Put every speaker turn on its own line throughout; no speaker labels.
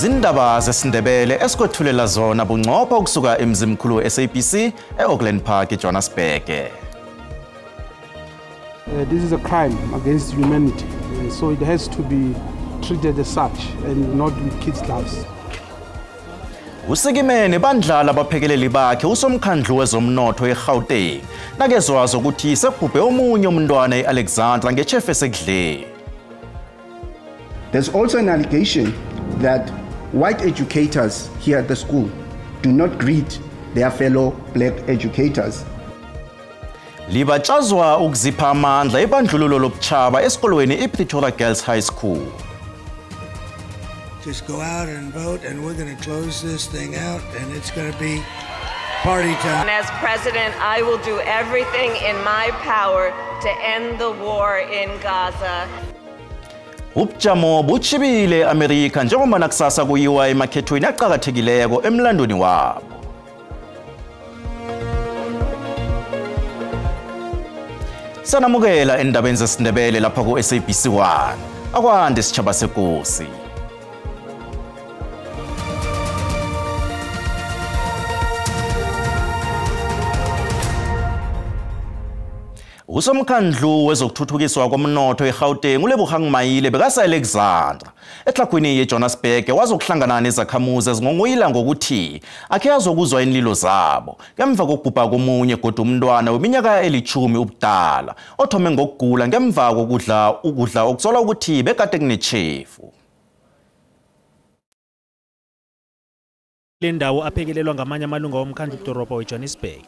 Iindaba zesiNdebele esikwethulela zona bunqopha ukusuka emzimkhulu we-SABC e-Auckland Park eJohannesburg.
This is a crime against humanity, so it has to be treated as such and not with kids' gloves.
Usikimene bandlala abaphekeleli bakhe usomkhandlu wezomnotho eGauteng nakezwazo ukuthi sekubhubhe omunye umntwana eAlexandra ngechefu esekudleni.
There's also an allegation that white educators here at the school do not greet their fellow black educators.
Libatshazwa ukuzipha amandla ebandlululo lobuchaba esikolweni iPretoria Girls High School.
Just go out and vote, and we're going to close this thing out, and it's going to be party time.
And as president, I will do everything in my power to end the war in Gaza.
Ubujamo buchibile eAmerica njengoba nakusasa kuyiwa emakhethweni aqhakathekileko emlandweni wabo. Sanamukela endabeni zesiNdebele lapha ku SABC 1. Akwande sitshaba sekosi. Usomkhandlu wezokuthuthukiswa komnotho eGauteng uLebogang bekasa Alexandra eTlagwini yeJohannesburg wazokuhlangana nezakhamuzi ezingongoyila ngokuthi akhe azokuzwa inlilo zabo ngemva kokubhubha komunye kodwa umntwana weminyaka eli-10 ubudala othome ngokugula ngemva kokudla okuzola ukuthi bekade kunechefu.
Le ndawo aphekelelwa ngamanye amalunga omkhandlu edorobha weJohannesburg.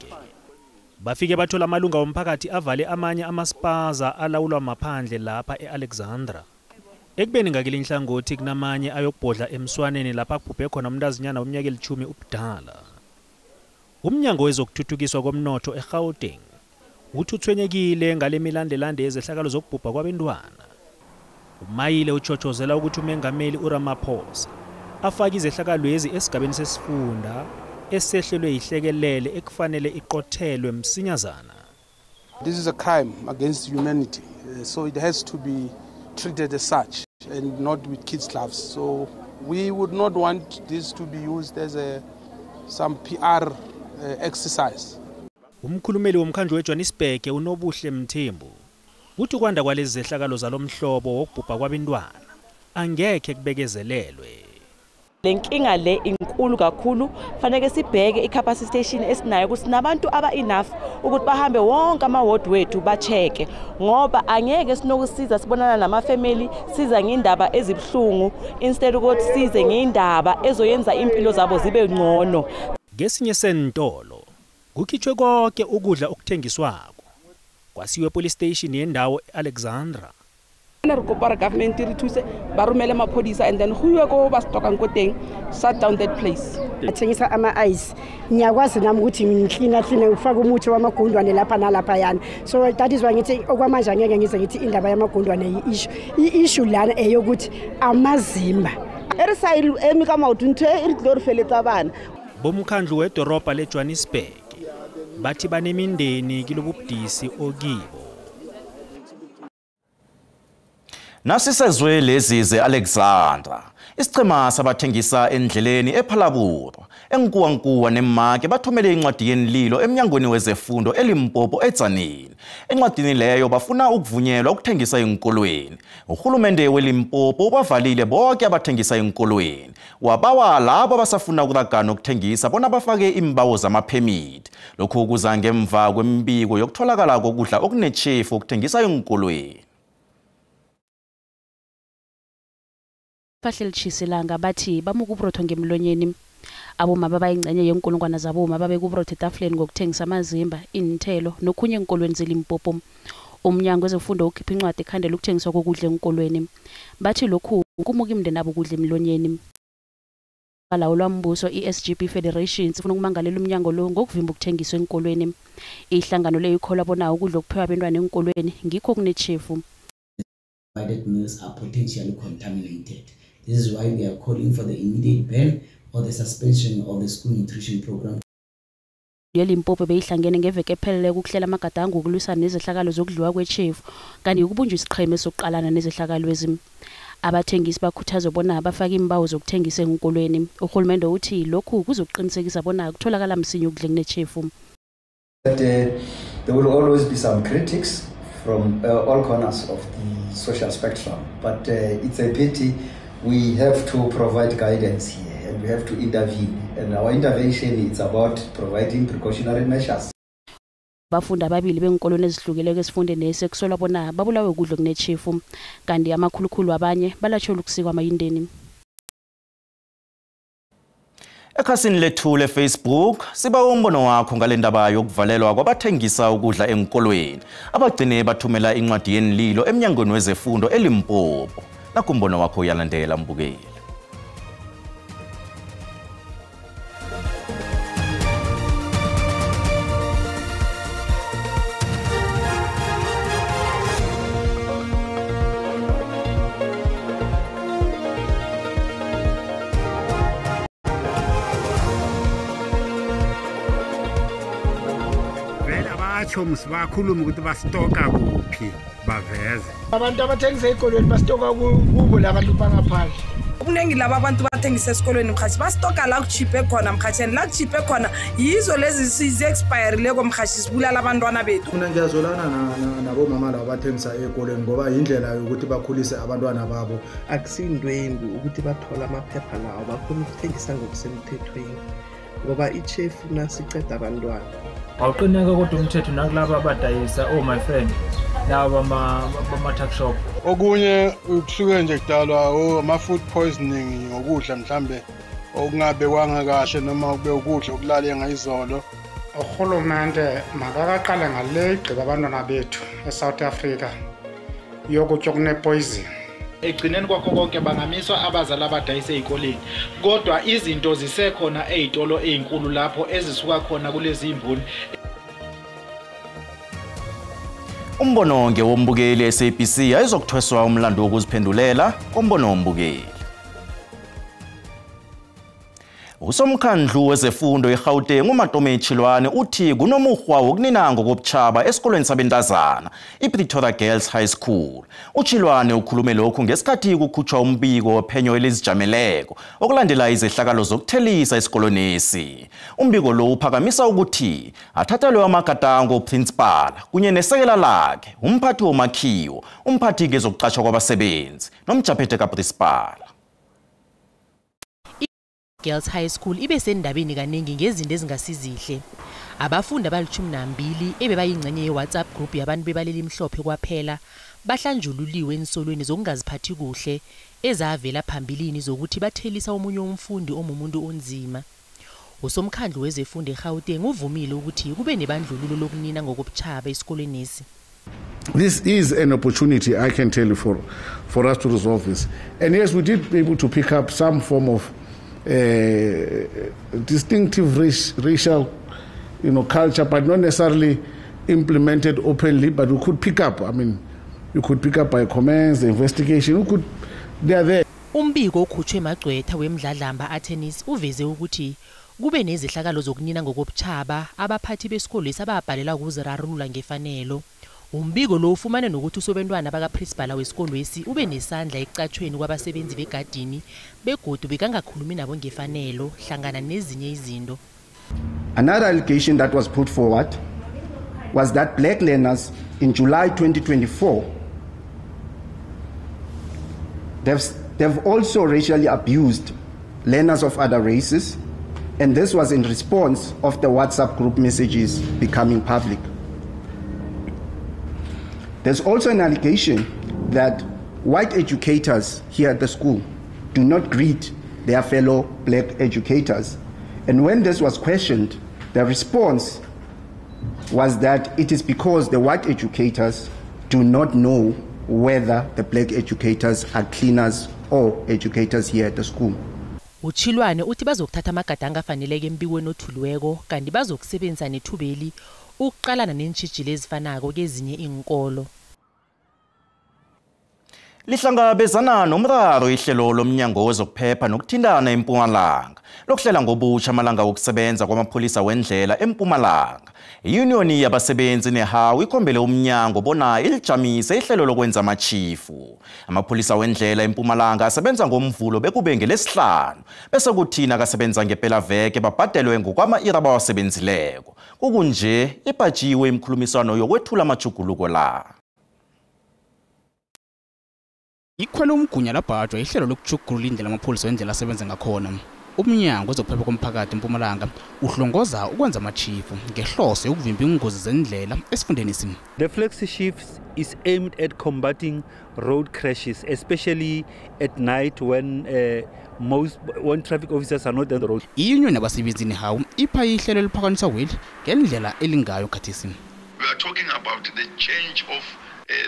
Bafike bathola amalunga omphakathi avale amanye amaspaza alawulwa maphandle lapha eAlexandra. Ekubeni ngakile inhlangothi kunamanye ayokubhodla emswaneni lapha kubhubhe khona umntazinyana weminyaka eli-10 ubudala. Umnyango wezokuthuthukiswa komnotho eGauteng uthuthwenyekile ngale milandelande yezehlakalo zokubhubha kwabantwana. Umayile uchochozela ukuthi umengameli uRamaphosa afake izehlakalo lezi esigabeni sesifunda esehlelwe ihlekelele ekufanele iqothelwe msinyazana.
This is a crime against humanity, so it has to be treated as such and not with kids' gloves. So we would not want this to be used as some PR exercise.
Umkhulumeli womkhandlu weJohannesburg uNobuhle Mthembu uthi kwanda kwalezi zehlakalo zalomhlobo wokubhubha kwabantwana angekhe kubekezelelwe.
Lenkinga le inkulu kakhulu fanele sibheke icapacity station esinayo ukuthi nabantu aba-enough ukuthi bahambe wonke ama-ward wethu bacheke ngoba angeke sinokusiza sibonana nama-family siza ngeindaba ezibuhlungu instead ukuthi size ngeindaba ezoyenza impilo zabo zibe ngcono.
Ngesinye sentolo kukhitshwe konke ukudla okuthengiswako kwasiwe police station yendawo eAlexandra.
Re kopara government re thuse ba romele maphodisa and then go go ba stoka nkoteng shut down that place.
Athengisa ama-ice ngiyakwazi nami ukuthi ngiklina ufake umuthi wamagundwane lapha nalapha yana, so that is why ngithi okwamanje angeke ngize ngithi indaba yamagundwane i-issue lana eyokuthi amazimba
Erisayil emika mautu ntwe iriglorifeletsa bana.
Bomkhandlu wedorobha leJohannesburg bathi banemindeni kilobubudisi okibo.
Nasisezwe lezi ze-Alexandra, isichema sabathengisa endleleni ePhalabhuru, enkuwankuwa nemake bathumele incwadi yenililo emnyangweni wezefundo eLimpopo eTzaneen. Encwadini leyo bafuna ukuvunyelwa ukuthengisa enkolweni. Uhulumende weLimpopo bavalile bonke abathengisa enkolweni. Wabawa labo abasafuna ukuragana ukuthengisa bona bafake imbawo zamaphemiti. Lokhu kuza ngemva kwembiko yokutholakala kokudla okunechefu ukuthengisa enkolweni.
Bahlelitshiselanga bathi bamuka uburotho ngemlonyeni. Aboma babayingcenye yenkulungwana zaboma babeka uburotho etafuleni ngokuthengisa amazimba, inthelo nokhunye enkolweni zeLimpopo. Umnyango wezefundo ukhipha incwadi ekhandela ukuthengiswa kokudla enkolweni. Bathi lokhu kumuka imndeni abo ukudla emlonyeni. Balawulwa mbuso iSGB Federation sifuna ukumangalela umnyango lo ngokuvimba ukuthengiswa enkolweni. Ihlangano leyo ikholwa bona ukudla okuphewa abantwana enkolweni ngikho kunechefu.
Provided meals are potentially contaminated. This is why we are calling for the immediate ban or the suspension of the school nutrition program.
yeLimpopo beyihlangene ngeveke ephelele ukuhlela amagadango okulwisana nezehlakalo zokudliwa kwechefu kanti ukubunjwa isiqheme sokuqalana nezehlakalo ezimi. Abathengisi bakhuthazwa bona bafake imbawo zokuthengisa enkolweni. Uhulumende uthi lokhu kuzoqinisekisa bona kutholakala msinya ukudla kunechefu.
There will always be some critics from all corners of the social spectrum, but it's a pity we have to provide guidance here and we have to intervene. And our intervention is about providing precautionary measures.
Bafundi ababili benkolweni ezihlukileko esifundeni esekusolwa bona babulawe ukudla kunechefu, kanti amakhulukhulu abanye balatshola ukusikwa amayindeni.
Ekhasini lethu le-Facebook siba umbono wakho ngale ndaba yokuvalelwa kwabathengisa ukudla enkolweni abagcine bathumela incwadi yenililo emnyangweni wezefundo eLimpopo. Nakumbono wakho uyalandela mbukeli.
Choms bakhuluma ukuthi bastoka kuphi baveze.
Abantu abathengisa ezikolweni bastoka kubo labantu bangaphandle.
Kuningi laba abantu bathengisa esikolweni mkhathi bastoka la kuchipe khona mkhatheni la kuchipe khona yizo lezi size expire leko mkhathi sibulala abantwana bethu.
Mina ngiyazolana nabo mama laba bathengisa ezikolweni ngoba indlela yokuthi bakhulise abantwana babo.
Akusindwembi ukuthi bathola amaphepha lawo bakhona ukuthengisa ngokusemthethweni ngoba ichefu nasiceda abantwana.
Awuqineka kodwa umthetho nakulabo abadayisa my friend laba ama-tuck shop.
Okunye kusuke nje kudalwa ama-food poisoning ngokudla mhlambe okungabe kwangakahle noma kube ukudla okulale ngayizolo.
Uhulumende makaqale ngale igqiba abantwana bethu eSouth Africa yokutya okunepoison.
Egcineni kwakho konke bangamiswa abazali abadayisa ezikoleni kodwa izinto zisekhona ezitolo ezinkulu lapho ezisuka khona kulezi imboni.
Umbono nge wombukeli SABC ayizokuthweswa umlando wokuziphendulela kombono wombukeli. Usomkhandlu wezefundo eGauteng uMatome Chilwane uthi kunomuhwa wokunina ngokobutshaba esikolweni sabentazana iPretoria Girls High School. Uchilwane ukhulume lokhu ngesikhathi kukhutshwa umbiko ophenyo elizijameleko okulandela izehlakalo zokuthelisa esikolweni esi. Umbiko lo uphakamisa ukuthi athathelwe amagadango principal kunye nesekela lakhe, umphathi womakhiwo, umphathi kezokuqashwa kwabasebenzi nomjaphethe kaprincipal.
Girls High School ibe sendabeni kaningi ngezinto ezingasizihle. Abafundi abali12 ebebayingcenye ye-WhatsApp group yabantu bebaleli imhlophe kwaphela bahlanjululiwe ensolweni zokungaziphathi kuhle ezavela phambilini zokuthi bathelisa omunye umfundi omumuntu onzima. Usomkhandlu wezefundo eGauteng uvumile ukuthi kube nebandlululo lokunina ngokobutshaba esikolweni esi.
This is an opportunity, I can tell you, for us to resolve this. And yes, we did be able to pick up some form of distinctive racial, culture, but not necessarily implemented openly. But we could pick up. I mean, you could pick up by comments, the investigation. They are there.
Umbiko okhutshwe emagcwetha wemdladlamba athenis uveze ukuthi kube nezihlakalo zokunina ngokobutshaba abaphathi besikolo esababhalela ukuzirarulula ngefanelo. Umbiko lo ufumane nokuthi usobentwana bakaprincipal wesikolo esi ube nesandla ekucatshweni kwabasebenzi begadini begodu bekangakhulumi nabo ngefanelo hlangana nezinye izinto.
Another allegation that was put forward was that black learners in July 2024 they've also racially abused learners of other races, and this was in response of the WhatsApp group messages becoming public. There's also an allegation that white educators here at the school do not greet their fellow black educators. And when this was questioned, the response was that it is because the white educators do not know whether the black educators are cleaners or educators here at the school.
Uchilwane uthi bazokuthatha amagadango afaneleke embikweni othuliweko kanti bazokusebenzisa nethubeli ukuqalana nentshijilo ezifanako kezinye inkolo.
Lihlangabezana nomraro ihlelo lomnyango wezokuphepha nokuthintana eMpumalanga lokuhlela ngobusha amalanga wokusebenza kwamapholisa wendlela eMpumalanga. Iunioni yabasebenzi nehawu ikhombele umnyango bona ilijamise ihlelo lokwenza amachifu. Amapholisa wendlela eMpumalanga asebenza ngomvulo bekube ngeLesihlanu bese kuthina kasebenza ngempela veke babhadelwe ngokwama-iri abawasebenzileko. Kukunje ibhajiwe imkhulumiswano yokwethula amajuguluko la.
Ikhwela umgunya labhajwa ihlelo lokujugulula indlela amapholisa wendlela asebenza ngakhona. Umnyango wezokuphepha komphakathi eMpumalanga uhlongoza ukwenza amachifu ngehloso yokuvimba ingozi zendlela esifundeni isimo.
The flexi shifts is aimed at combating road crashes, especially at night when traffic officers are not on the road.
Iunion yabasebenzi nehawu ipha ihlelo eliphakamisa weli ngendlela elingayo khathesi.
We are talking about the change of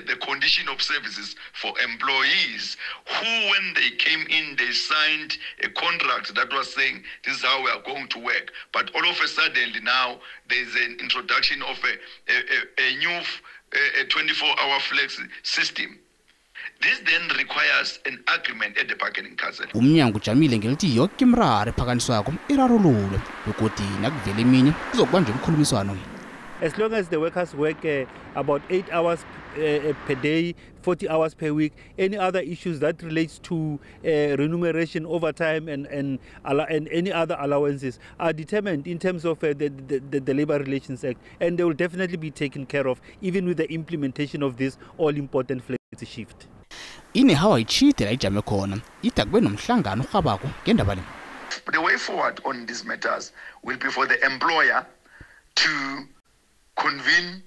the condition of services for employees who, when they came in, they signed a contract that was saying this is how we are going to work. But all of a sudden now there's an introduction of a new 24-hour flex system. This then requires an agreement at the bargaining council.
Umnyango ujamile ngelithi yonke imraro ephakaniswako irarululwe begodu nakuvela eminye kuzokubanjwa umkhulumiswano.
As long as the workers work about 8 hours per day, 40 hours per week, any other issues that relates to remuneration, overtime, and any other allowances are determined in terms of the Labor Relations Act, and they will definitely be taken care of, even with the implementation of this all-important flexi shift.
Inehawa ichitela ijame khona itakube nomhlangano urhabako ngendaba le.
The way forward on these matters will be for the employer to convene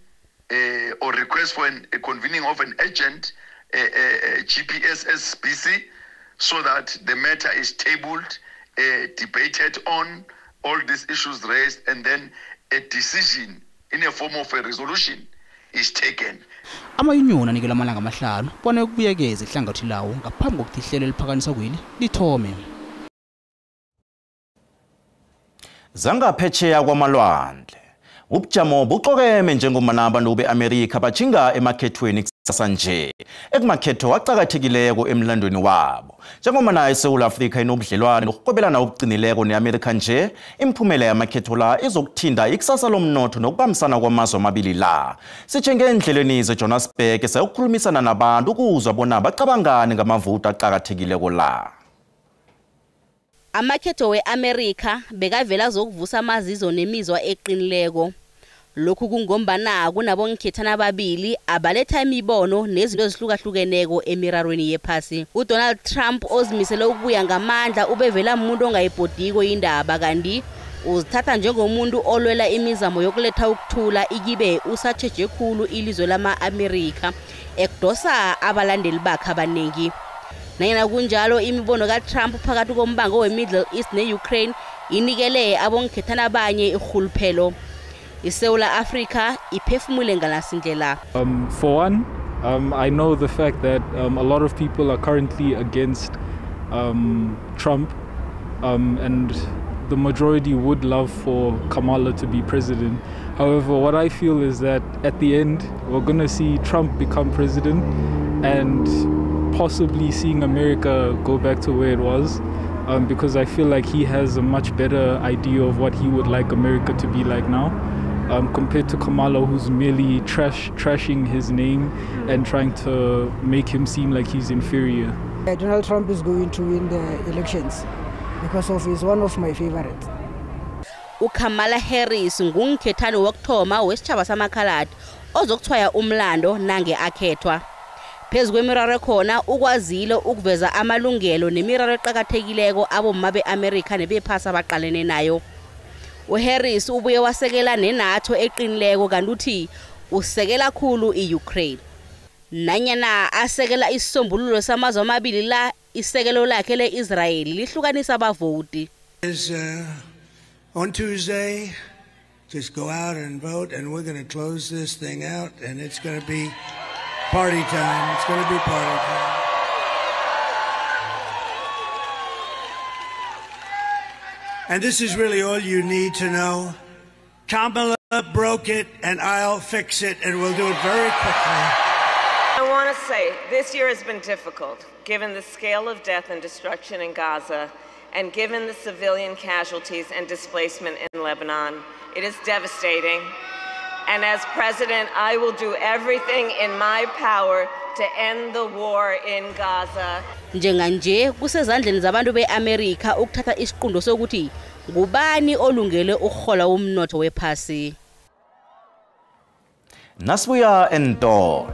or request for a convening of an agent, GPS SABC, so that the matter is tabled, debated on all these issues raised, and then a decision in a form of a resolution is taken.
Ama-union anikela amalanga amahlanu bona ukubuyekeza ihlangothi lawo ngaphambi kokuthi ihlelo eliphakamisa kweli lithome.
Zangaphetsheya kwamalwandle ubujamo buxokeme njengomana abantu beAmerika bajinga emakhethweni kusasa nje ekumakhetho aqhakathekileko emlandweni wabo njengomana eSouth Africa inobudlelwane nokuqhubelana okuqinileko neAmerika nje imphumela yamakhetho la izokuthinta ikusasa lomnotho nokubambisana kwamazwe amabili la sitshenge endleleni zeJohannesburg sayokukhulumisana nabantu ukuzwa bona bacabangane ngamavoti aqhakathekileko la.
Amakhetho weAmerika bekavela zokuvusa amazizo nemizwa eqinileko. Lokhu kungombana kunabonkhethana ababili abaletha imibono nezinto ezihlukahlukeneko emirarweni yephasi. UDonald Trump ozimisele ukubuya ngamandla ubevela umuntu ongayibhodiko indaba kanti uzithatha njengomuntu olwela imizamo yokuletha ukuthula ikibe usatsheje khulu ilizwe lama-Amerika ekudosa abalandeli bakhe abaningi. Nanyana kunjalo imibono kaTrump phakathi kombango weMiddle East neUkraine inikele abonkhethana abanye ihuluphelo. ISouth Africa iphefumule ngalasindlela.
For one, I know the fact that a lot of people are currently against Trump, and the majority would love for Kamala to be president. However, what I feel is that at the end, we're going to see Trump become president and possibly seeing America go back to where it was, because I feel like he has a much better idea of what he would like America to be like now, compared to Kamala, who's merely trashing his name and trying to make him seem like he's inferior.
Donald Trump is going to win the elections because he's one of my favorites.
uKamala Harris ngumkhethani wokuthoma wesitjhaba samakhaladi ozokuthwaya umlando nange akhethwa. Phezu kwemiraro khona ukwazile ukuveza amalungelo nemiraro eqhakathekileko abomma beAmerika nebephasi abaqalene nayo. uHarris ubuye wasekela neNATO eqinileko kanti uthi usekela khulu iUkraine. Nanyana asekela isisombululo samazwe amabili la isekelo lakhe leIsrael lihlukanisa abavoti.
On Tuesday, just go out and vote, and we're going to close this thing out, and it's going to be party time. It's going to be party time. And this is really all you need to know. Kamala broke it, and I'll fix it, and we'll do it very quickly.
I want to say this year has been difficult, given the scale of death and destruction in Gaza, and given the civilian casualties and displacement in Lebanon. It is devastating. And as president, I will do everything in my power to end the war in Gaza.
Njenganje kusezandleni zabantu beAmerica ukuthatha isiqundo sokuthi ngubani olungele ukuhola umnotho wephasi.
Nasibuya entolo.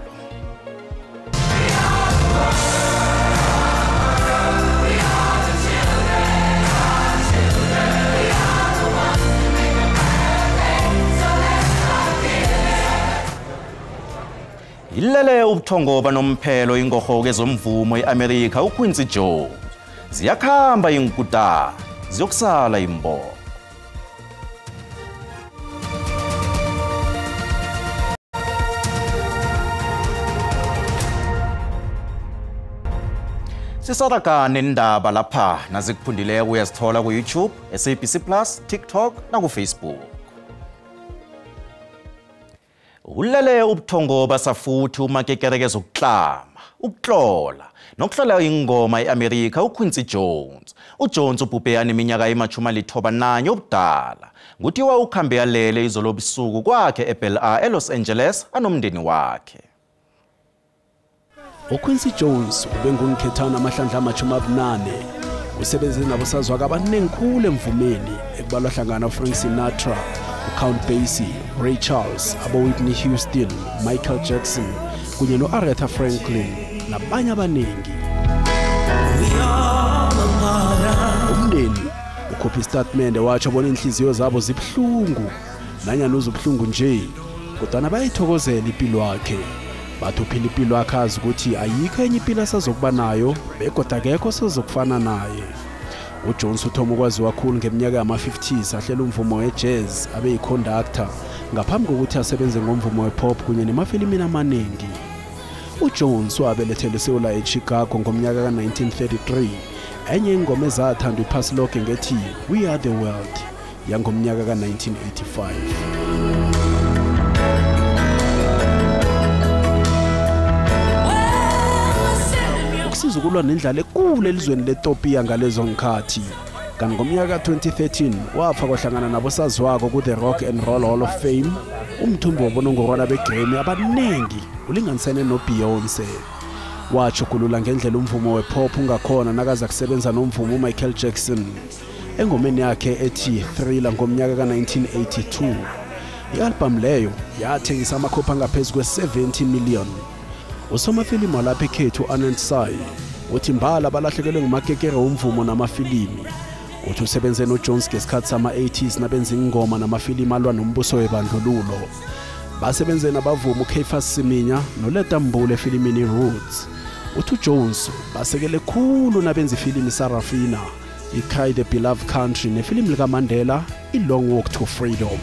Ilele ubuthongo banomphelo ingorho kezomvumo eAmerica uQuincy Jones. Ziyakhamba inkutana, ziyokusala imbobo. Sisaraga nendaba lapha nazikuphundileko uyazithola ku YouTube, SABC Plus, TikTok na ku Facebook. Ulele ubuthongo basafuthi umakekereke ukuklama, ukutlola, nokuhlola ingoma eAmerica uQuincy Jones. uJones ubhubhe aneminyaka ema-91 obudala. Nguthiwa ukhambe yalele izolo ebusuku kwakhe eBel Air eLos Angeles anomndeni wakhe.
uQuincy Jones ubengumkhethana amahlandla ama-28. Usebenze nabosazwaka abaningi khulu emvumeni ekubalwa hlangana uFrank Sinatra, uCount Basie, Ray Charles, abo-Whitney Houston, Michael Jackson kunye no-Aretha Franklin nabanye abaningi. Umndeni ukhupha istatimende watsho bona inhliziyo zabo zibuhlungu, nanyana uzubuhlungu nje kodwa bayithokozela impilo yakhe. Bathi uphila impilo yakhe azi ukuthi ayikho enye impilo asazokuba nayo bekodwa akekho osazokufana naye. uJones uthoma ukwaziwa kakhulu ngeminyaka yama-50s ahlela umvumo wejazz abe yiconductor ngaphambi kokuthi asebenze ngomvumo wepop kunye nemafilimini amaningi. uJones wabelethelwe eSouth eChicago ngomnyaka ka-1933. enye ingoma ezathandwa iphasi lonke ngethi We Are The World yangomnyaka ka-1985. Ukusizukulwa nendlala ekule elizweni leTopia ngalezo ngikhathi. Kanti ngomnyaka ka-2013 wafa kwahlangana nabosazwako ku-The Rock and Roll Hall of Fame umthombo wobonongorwana beGrammy abaningi ulinganisene noBeyoncé. Wachukulula ngendlela umvumo wepop ungakhona nakaza kusebenza nomvumo uMichael Jackson engomeni yakhe ethi Thriller ngomnyaka ka-1982. I-album leyo yathengisa amakhophi angaphezulu kwe-70 million. Usomafilimu walapha ekhethu Anand Sai uthi mbala balahlekelwe ngumakekere womvumo namafilimi. Uthi usebenze noJones ngesikhathi sama-80s nabenza ingoma namafilimu alwa nombuso webandlululo. Basebenze nabavumi uCaiphus Siminya noLetta Mbulu efilimini Roots. Uthi uJones basekele khulu nabenza ifilimu Sarafina, iCry the Beloved Country nefilimu likaMandela iLong Walk to Freedom.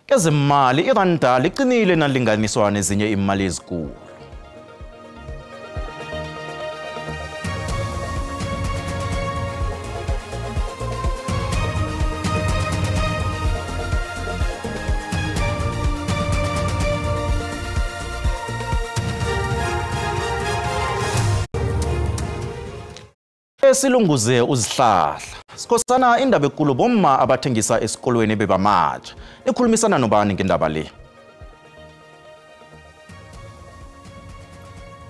Kezimali iranda liqinile nalinganiswa nezinye imali ezinkulu. Esilunguze uzihlahla. Sikhosana indaba enkulu bomma abathengisa esikolweni bebamatsha. Nikhulumisana nobani ngendaba le?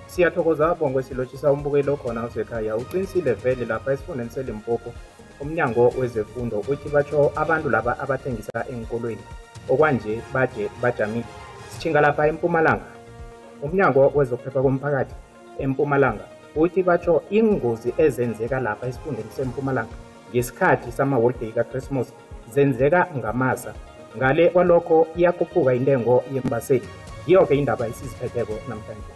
Siyathokoza bonke silotshisa umbukelo khona usekhaya uqinisile vele lapha esifundeni seLimpopo umnyango wezefundo uthi batsho abantu laba abathengisa enkolweni okwanje baje bajamile. Sithinga lapha eMpumalanga umnyango wezokuphepha komphakathi eMpumalanga uthi batsho ingozi ezenzeka lapha esifundeni seMpumalanga ngesikhathi sama-holiday kaChristmas zenzeka ngamasa. Ngale kwalokho iyakhuphuka intengo yembaseli. Yiyo-ke indaba esiziphetheko namhlanje.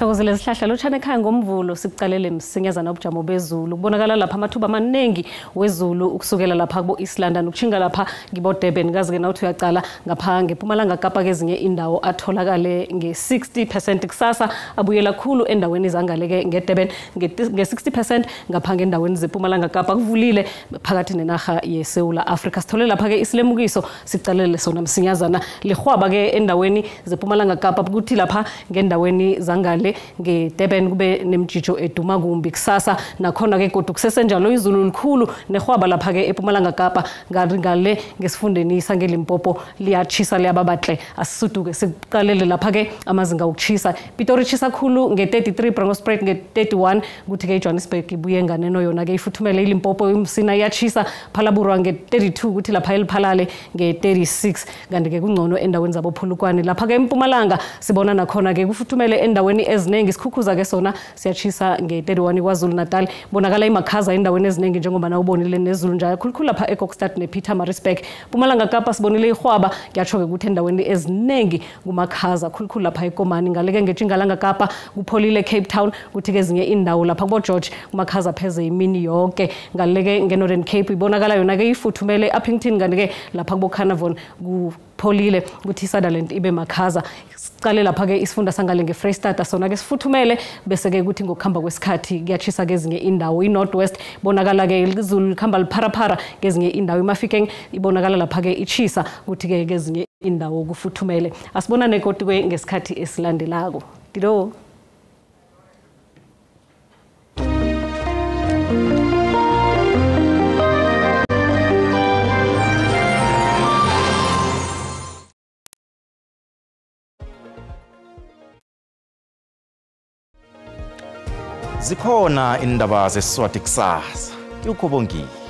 Sithokozele sihlahla lochane ekhaya ngomvulo sikucalele msinyazana ubujamo bezulu kubonakala lapha amathuba amaningi wezulu ukusukela lapha kubo East London ukuchinga lapha ngibo Durban kazi ke nawuthi uyaqala ngapha ngePumalanga Kapa kezinye indawo atholakale nge60% kusasa abuyela khulu endaweni zangaleke ngeDurban nge60% ngapha ngendaweni zePumalanga Kapa kuvulile phakathi nenaga yeSouth Africa sithole lapha ke isilemukiso sicalele sona msinyazana lehwaba ke endaweni zePumalanga Kapa ukuthi lapha ngendaweni zangale ngeDurban kube nemjijo eduma kumbi kusasa nakhona ke kodwa kusesenjalo izulu likhulu nehwaba lapha ke ePumalanga Kapa ngale ngesifundeni sangeLimpopo liyachisa liyababahle asisuduke siqalele lapha ke amazinga okuchisa Pitori chisa khulu nge33 Bronkhorstspruit nge31 kuthi ke eJohannesburg ibuye nganeno yona ke ifuthumele iLimpopo imsina iyachisa Phalaburwa nge32 kuthi lapha eliphalale nge36 kanti ke kungcono endaweni zabo Phulukwane lapha ke eMpumalanga sibona nakhona ke kufuthumele endaweni eziningi isikhukhuza ke sona siyachisa nge31 kwaZulu Natal bonakala imakhaza endaweni eziningi njengoba na ubonile nezulu njalo khulukhulu lapha eKokstad nePietermaritzburg Mpumalanga Kapa sibonile ihwaba yatsho ke ukuthi endaweni eziningi kumakhaza khulukhulu lapha eKomani ngaleke ngeTshingalanga Kapa kupholile Cape Town kuthi ke ezinye indawo lapha kubo George kumakhaza pheze imini yonke ngaleke ngeNorthern Cape ibonakala yona ke ifuthumele Uppington kanti ke lapha kubo Carnarvon kupholile kuthi Sutherland ibe makhaza siqale lapha ke isifunda sangale ngeFreystata sona ke sifuthumele bese ke kuthi ngokuhamba kwesikhathi kuyachisa kezinye indawo iNorthwest bonakala ke izulu likhamba lipharapara kezinye indawo iMafikeng ibonakala lapha ke ichisa kuthi ke kezinye indawo kufuthumele asibonane kodwa ngesikhathi esilandelako dilo
Zikhona indaba zeSiswati kusasa. Ukhobongile.